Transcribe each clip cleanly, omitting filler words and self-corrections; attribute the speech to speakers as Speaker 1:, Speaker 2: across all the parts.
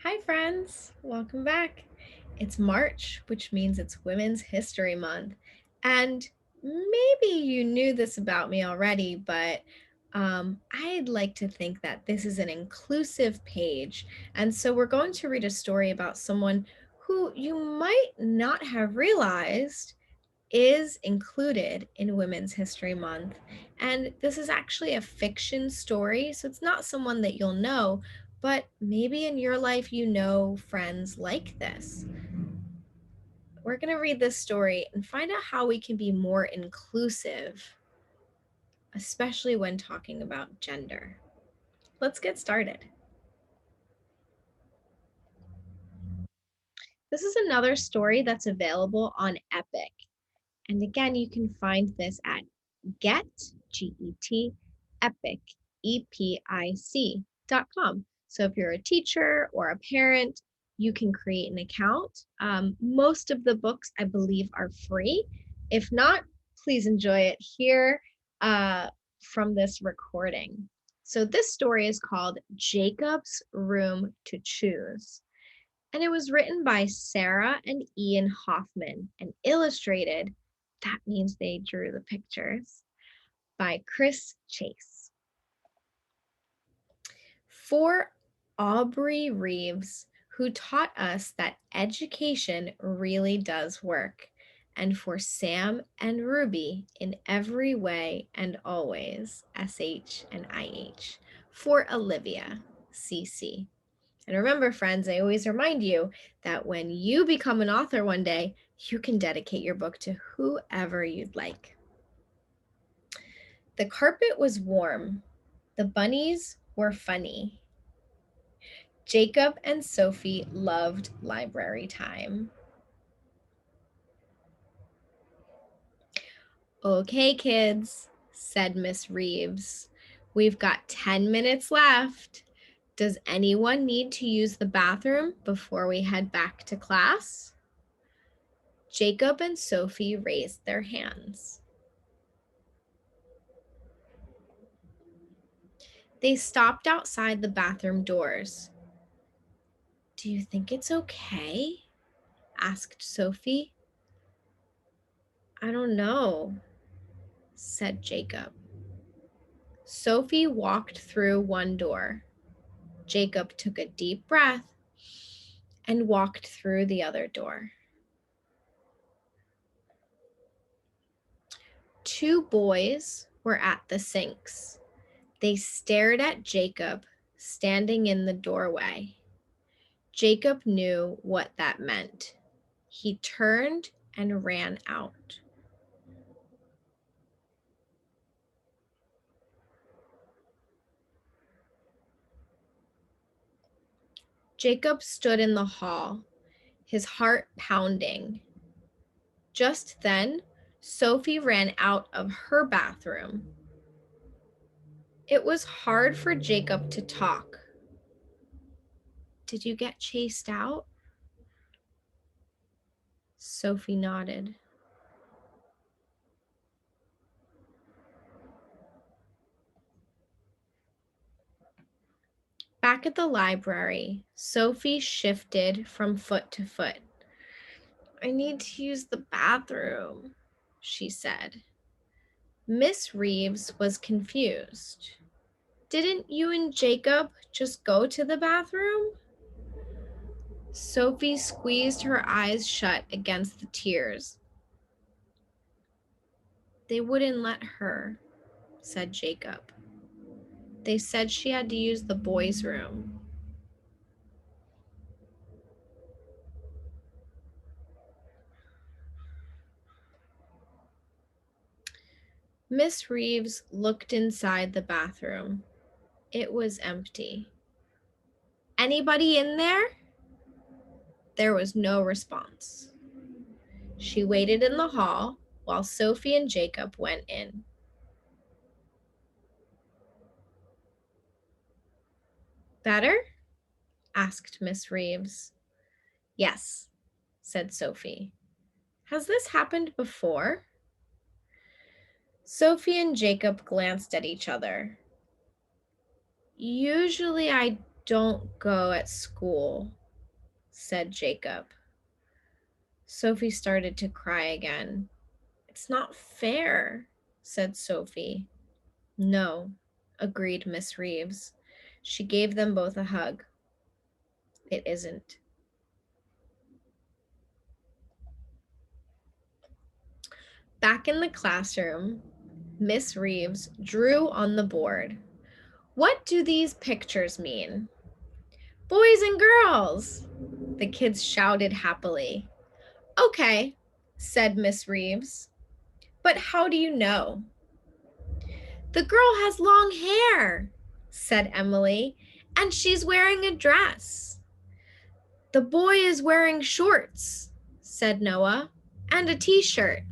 Speaker 1: Hi, friends. Welcome back. It's March, which means it's Women's History Month. And maybe you knew this about me already, but I'd like to think that this is an inclusive page. And so we're going to read a story about someone who you might not have realized is included in Women's History Month. And this is actually a fiction story, so it's not someone that you'll know, but maybe in your life you know friends like this. We're going to read this story and find out how we can be more inclusive, especially when talking about gender. Let's get started. This is another story that's available on Epic. And again, you can find this at get, G-E-T, epic, EPIC.com. So if you're a teacher or a parent, you can create an account. Most of the books, I believe, are free. If not, please enjoy it here from this recording. So this story is called Jacob's Room to Choose. And it was written by Sarah and Ian Hoffman and illustrated, that means they drew the pictures, by Chris Chase. For Aubrey Reeves, who taught us that education really does work, and for Sam and Ruby in every way and always, SH and IH. For Olivia, CC. And remember, friends, I always remind you that when you become an author one day, you can dedicate your book to whoever you'd like. The carpet was warm. The bunnies were funny. Jacob and Sophie loved library time. Okay, kids, said Miss Reeves. We've got 10 minutes left. Does anyone need to use the bathroom before we head back to class? Jacob and Sophie raised their hands. They stopped outside the bathroom doors. Do you think it's okay? Asked Sophie. I don't know, said Jacob. Sophie walked through one door. Jacob took a deep breath and walked through the other door. Two boys were at the sinks. They stared at Jacob standing in the doorway. Jacob knew what that meant. He turned and ran out. Jacob stood in the hall, his heart pounding. Just then, Sophie ran out of her bathroom. It was hard for Jacob to talk. Did you get chased out? Sophie nodded. Back at the library, Sophie shifted from foot to foot. I need to use the bathroom, she said. Miss Reeves was confused. Didn't you and Jacob just go to the bathroom? Sophie squeezed her eyes shut against the tears. They wouldn't let her, said Jacob. They said she had to use the boys' room. Miss Reeves looked inside the bathroom. It was empty. Anybody in there? There was no response. She waited in the hall while Sophie and Jacob went in. Better? Asked Miss Reeves. Yes, said Sophie. Has this happened before? Sophie and Jacob glanced at each other. Usually I don't go at school, said Jacob. Sophie started to cry again. It's not fair, said Sophie. No, agreed Miss Reeves. She gave them both a hug. It isn't. Back in the classroom, Miss Reeves drew on the board. What do these pictures mean? Boys and girls, the kids shouted happily. Okay, said Miss Reeves. But how do you know? The girl has long hair, said Emily, and she's wearing a dress. The boy is wearing shorts, said Noah, and a t-shirt.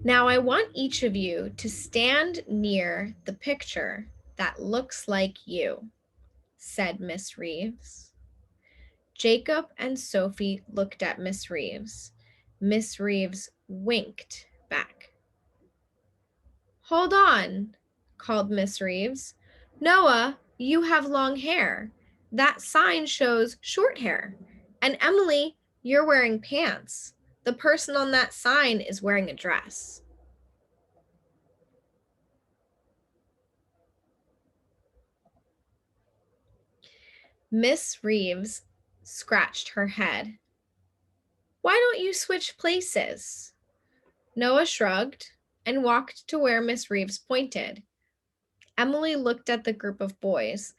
Speaker 1: Now I want each of you to stand near the picture that looks like you, said Miss Reeves. Jacob and Sophie looked at Miss Reeves. Miss Reeves winked back. Hold on, called Miss Reeves. Noah, you have long hair. That sign shows short hair. And Emily, you're wearing pants. The person on that sign is wearing a dress. Miss Reeves scratched her head. Why don't you switch places? Noah shrugged and walked to where Miss Reeves pointed. Emily looked at the group of boys.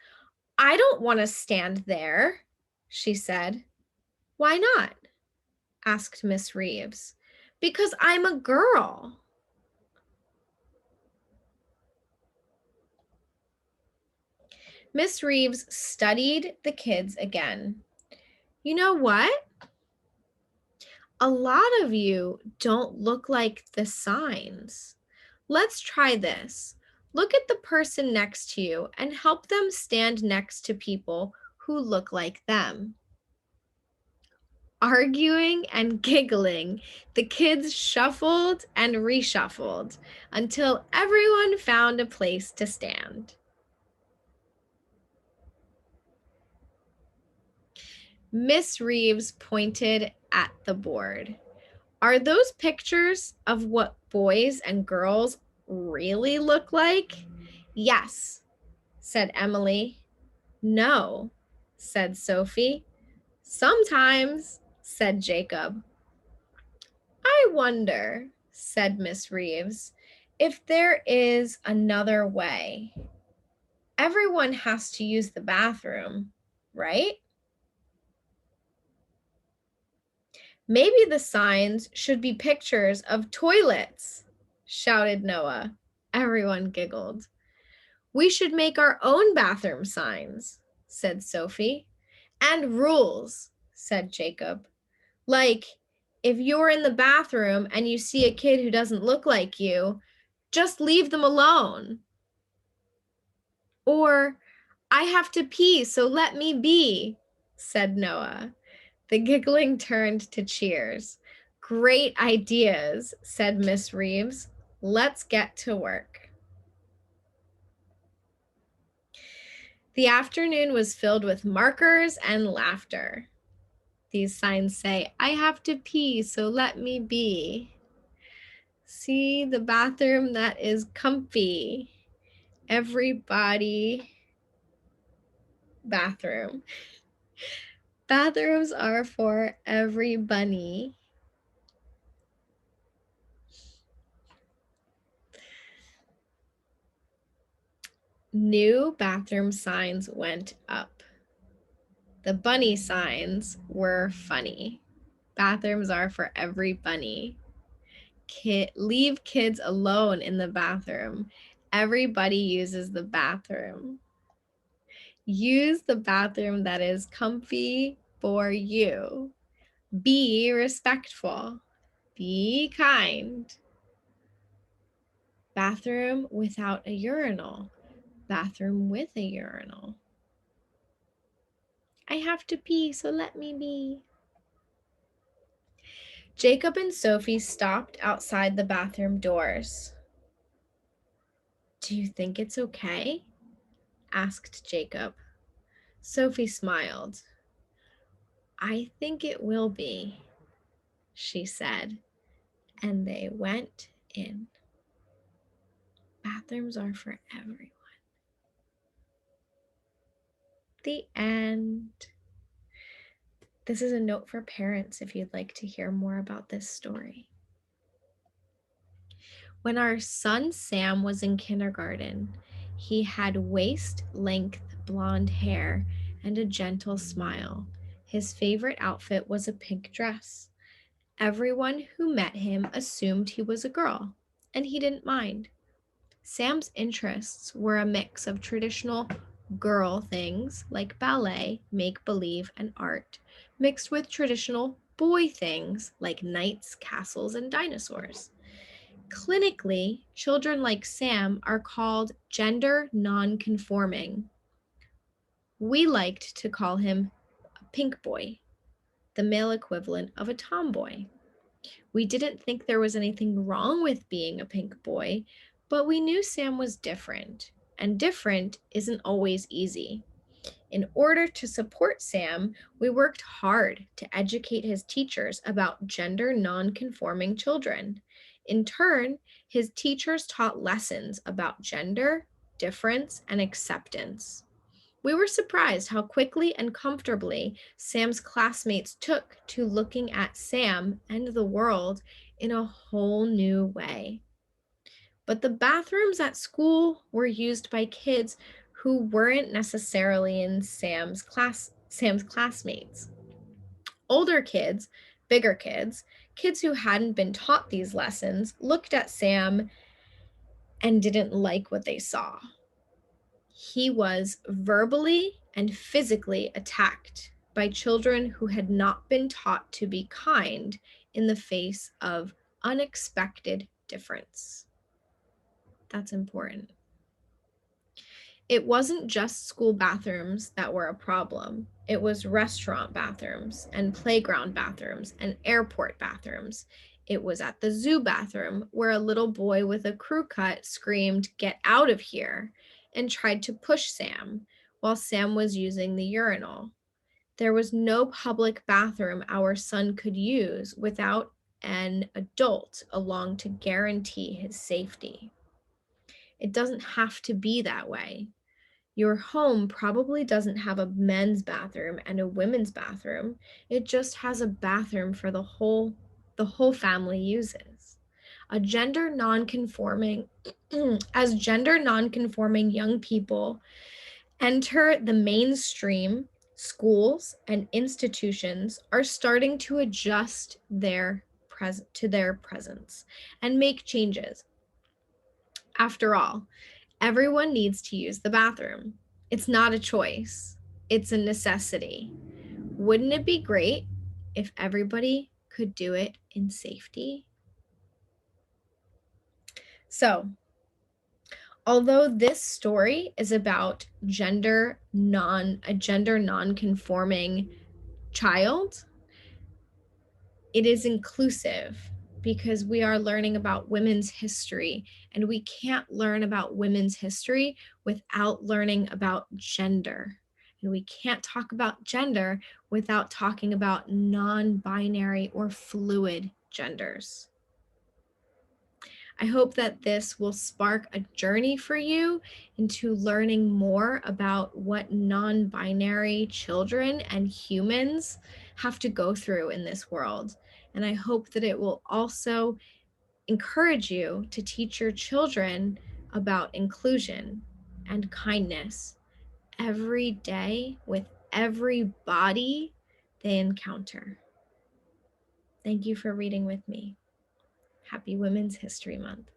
Speaker 1: I don't want to stand there, she said. Why not? Asked Miss Reeves. Because I'm a girl. Miss Reeves studied the kids again. You know what? A lot of you don't look like the signs. Let's try this. Look at the person next to you and help them stand next to people who look like them. Arguing and giggling, the kids shuffled and reshuffled until everyone found a place to stand. Miss Reeves pointed at the board. Are those pictures of what boys and girls really look like? Yes, said Emily. No, said Sophie. Sometimes, said Jacob. I wonder, said Miss Reeves, if there is another way. Everyone has to use the bathroom, right? Maybe the signs should be pictures of toilets, shouted Noah. Everyone giggled. We should make our own bathroom signs, said Sophie. And rules, said Jacob. Like, if you're in the bathroom and you see a kid who doesn't look like you, just leave them alone. Or, I have to pee, so let me be, said Noah. The giggling turned to cheers. Great ideas, said Miss Reeves. Let's get to work. The afternoon was filled with markers and laughter. These signs say, I have to pee, so let me be. See the bathroom that is comfy. Everybody, bathroom. Bathrooms are for every bunny. New bathroom signs went up. The bunny signs were funny. Bathrooms are for every bunny. Leave kids alone in the bathroom. Everybody uses the bathroom. Use the bathroom that is comfy for you. Be respectful. Be kind. Bathroom without a urinal. Bathroom with a urinal. I have to pee, so let me be. Jacob and Sophie stopped outside the bathroom doors. Do you think it's okay? Asked Jacob. Sophie smiled. I think it will be, she said, and they went in. Bathrooms are for everyone. The end. This is a note for parents if you'd like to hear more about this story. When our son Sam was in kindergarten, he had waist-length blonde hair and a gentle smile. His favorite outfit was a pink dress. Everyone who met him assumed he was a girl, and he didn't mind. Sam's interests were a mix of traditional girl things like ballet, make believe, and art, mixed with traditional boy things like knights, castles, and dinosaurs. Clinically, children like Sam are called gender nonconforming. We liked to call him a pink boy, the male equivalent of a tomboy. We didn't think there was anything wrong with being a pink boy, but we knew Sam was different, and different isn't always easy. In order to support Sam, we worked hard to educate his teachers about gender nonconforming children. In turn, his teachers taught lessons about gender, difference, and acceptance. We were surprised how quickly and comfortably Sam's classmates took to looking at Sam and the world in a whole new way. But the bathrooms at school were used by kids who weren't necessarily in Sam's classmates. Older kids, bigger kids, kids who hadn't been taught these lessons looked at Sam and didn't like what they saw. He was verbally and physically attacked by children who had not been taught to be kind in the face of unexpected difference. That's important. It wasn't just school bathrooms that were a problem. It was restaurant bathrooms and playground bathrooms and airport bathrooms. It was at the zoo bathroom where a little boy with a crew cut screamed, "Get out of here," and tried to push Sam while Sam was using the urinal. There was no public bathroom our son could use without an adult along to guarantee his safety. It doesn't have to be that way. Your home probably doesn't have a men's bathroom and a women's bathroom. It just has a bathroom for the whole family uses. A gender nonconforming as gender nonconforming young people enter the mainstream, schools and institutions are starting to adjust to their presence and make changes. After all, everyone needs to use the bathroom. It's not a choice, it's a necessity. Wouldn't it be great if everybody could do it in safety? So, although this story is about a gender non-conforming child, it is inclusive because we are learning about women's history, and we can't learn about women's history without learning about gender. And we can't talk about gender without talking about non-binary or fluid genders. I hope that this will spark a journey for you into learning more about what non-binary children and humans have to go through in this world. And I hope that it will also encourage you to teach your children about inclusion and kindness every day with every body they encounter. Thank you for reading with me. Happy Women's History Month.